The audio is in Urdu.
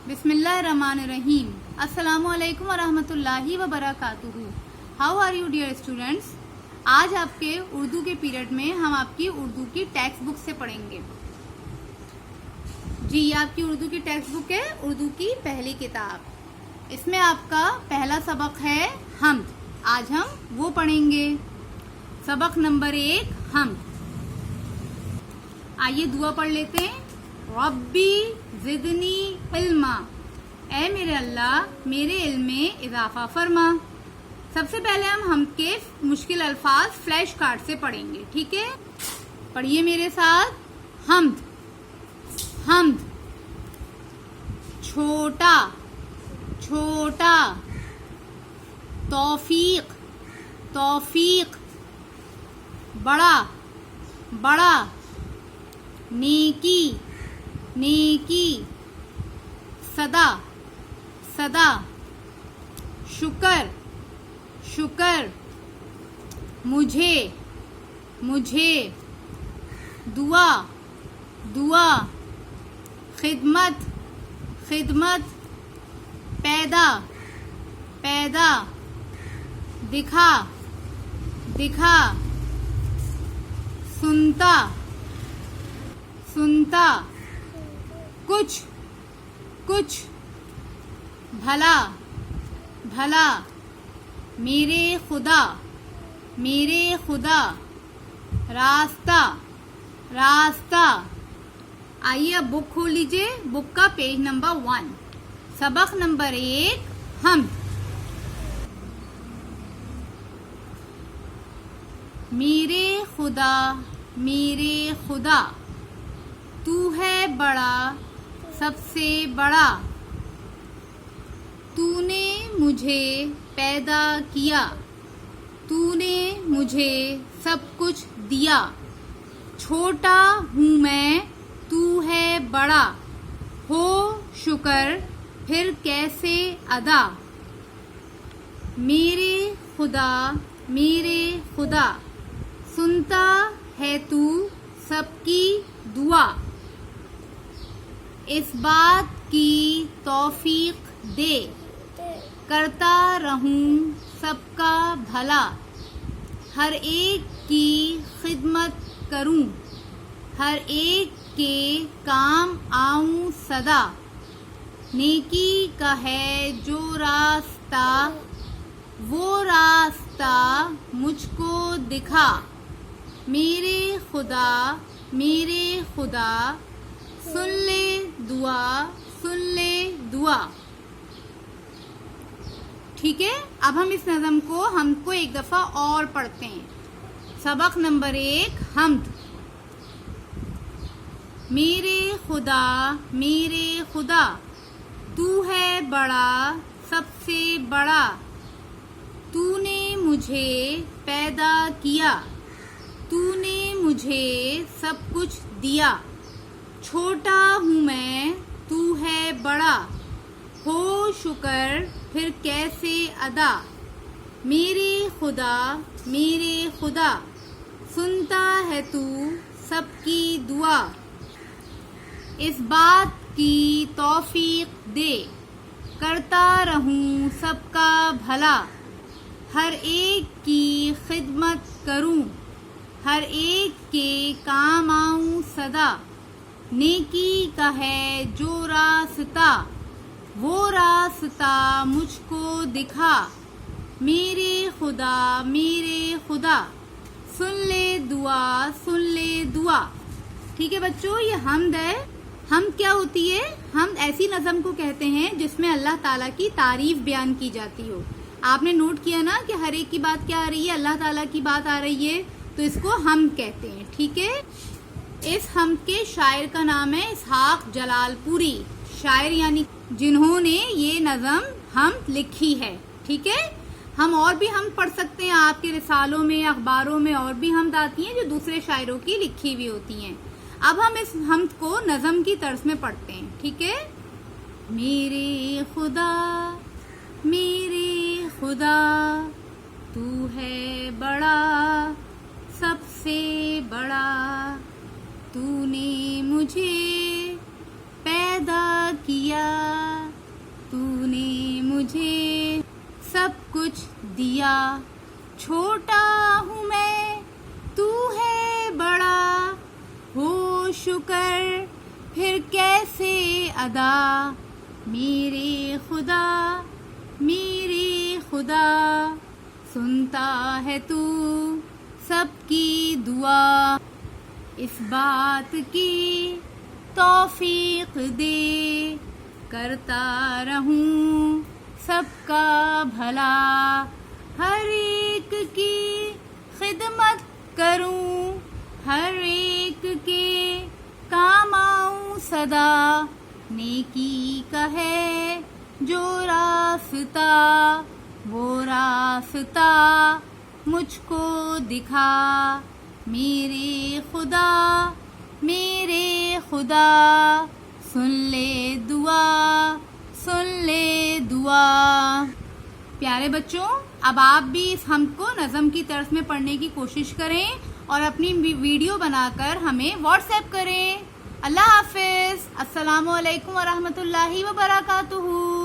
Bismillahirrahmanirrahim. Assalamu alaikum wa rahmatullahi wa barakatuhu. How are you dear students? آج آپ کے اردو کے پیریڈ میں ہم آپ کی اردو کی ٹیکسٹ بک سے پڑھیں گے. جی یہ آپ کی اردو کی ٹیکسٹ بک ہے, اردو کی پہلی کتاب. اس میں آپ کا پہلا سبق ہے حمد. آج ہم وہ پڑھیں گے. سبق نمبر 1 حمد. آئیے دعا پڑھ لیتے ہیں. ربی زدنی علما, اے میرے اللہ میرے علم میں اضافہ فرما. سب سے پہلے ہم حمد کے مشکل الفاظ فلیش کارڈ سے پڑھیں گے, ٹھیک ہے؟ پڑھیے میرے ساتھ. حمد. حمد. چھوٹا چھوٹا. توفیق توفیق. بڑا بڑا. نیکی نیکی. صدا صدا. شکر شکر. مجھے مجھے. دعا دعا. خدمت خدمت. پیدا پیدا. دکھا دکھا. سنتا سنتا. کچھ کچھ. بھلا بھلا. میرے خدا میرے خدا. راستہ راستہ. آئیے اب بک کھول لیجئے. بک کا پیج نمبر 1. سبق نمبر 1 حمد. میرے خدا میرے خدا, تو ہے بڑا سب سے بڑا. تو نے مجھے پیدا کیا, تو نے مجھے سب کچھ دیا. چھوٹا ہوں میں تو ہے بڑا, ہو شکر پھر کیسے ادا. میرے خدا میرے خدا, سنتا ہے تو سب کی دعا. اس بات کی توفیق دے, کرتا رہوں سب کا بھلا. ہر ایک کی خدمت کروں, ہر ایک کے کام آؤں سدا. نیکی کا ہے جو راستہ, وہ راستہ مجھ کو دکھا. میرے خدا میرے خدا, سن لے دعا سن لے دعا. ٹھیک ہے, اب ہم اس نظم کو ایک دفعہ اور پڑھتے ہیں. سبق نمبر 1 حمد. میرے خدا میرے خدا, تو ہے بڑا سب سے بڑا. تو نے مجھے پیدا کیا, تو نے مجھے سب کچھ دیا. چھوٹا ہوں میں تو ہے بڑا, ہو شکر پھر کیسے ادا. میرے خدا میرے خدا, سنتا ہے تو سب کی دعا. اس بات کی توفیق دے, کرتا رہوں سب کا بھلا. ہر ایک کی خدمت کروں, ہر ایک کے کام آؤں سدا. نیکی کا ہے جو راستہ, وہ راستہ مجھ کو دکھا. میرے خدا میرے خدا, سن لے دعا سن لے دعا. ٹھیک ہے بچوں, یہ حمد ہے. حمد کیا ہوتی ہے؟ حمد ایسی نظم کو کہتے ہیں جس میں اللہ تعالیٰ کی تعریف بیان کی جاتی ہو. آپ نے نوٹ کیا نا کہ ہر ایک کی بات کیا آ رہی ہے؟ اللہ تعالیٰ کی بات آ رہی ہے, تو اس کو حمد کہتے ہیں. ٹھیک ہے. اس حمد کے شاعر کا نام ہے اسحاق جلال پوری. شاعر یعنی جنہوں نے یہ نظم حمد لکھی ہے. ٹھیک ہے. ہم اور بھی حمد پڑھ سکتے ہیں, آپ کے رسالوں میں اخباروں میں اور بھی حمد آتی ہیں جو دوسرے شاعروں کی لکھی ہوئی ہوتی ہیں. اب ہم اس حمد کو نظم کی طرز میں پڑھتے ہیں. ٹھیک ہے. میرے خدا میرے خدا, تو ہے بڑا سب سے بڑا. تو نے مجھے پیدا کیا, سب کچھ دیا. چھوٹا ہوں میں تو ہے بڑا, ہو شکر پھر کیسے ادا. میرے خدا سنتا ہے تو سب کی دعا. اس بات کی توفیق دے, کرتا رہوں سب کا بھلا. ہر ایک کی خدمت کروں, ہر ایک کے کام آؤں سدا. نیکی کا ہے جو راستہ, وہ راستہ مجھ کو دکھا. میرے خدا سن لے دعا. پیارے بچوں, اب آپ بھی اس حمد کو نظم کی طرز میں پڑھنے کی کوشش کریں اور اپنی ویڈیو بنا کر ہمیں واٹس ایپ کریں. اللہ حافظ. السلام علیکم ورحمۃ اللہ وبرکاتہ.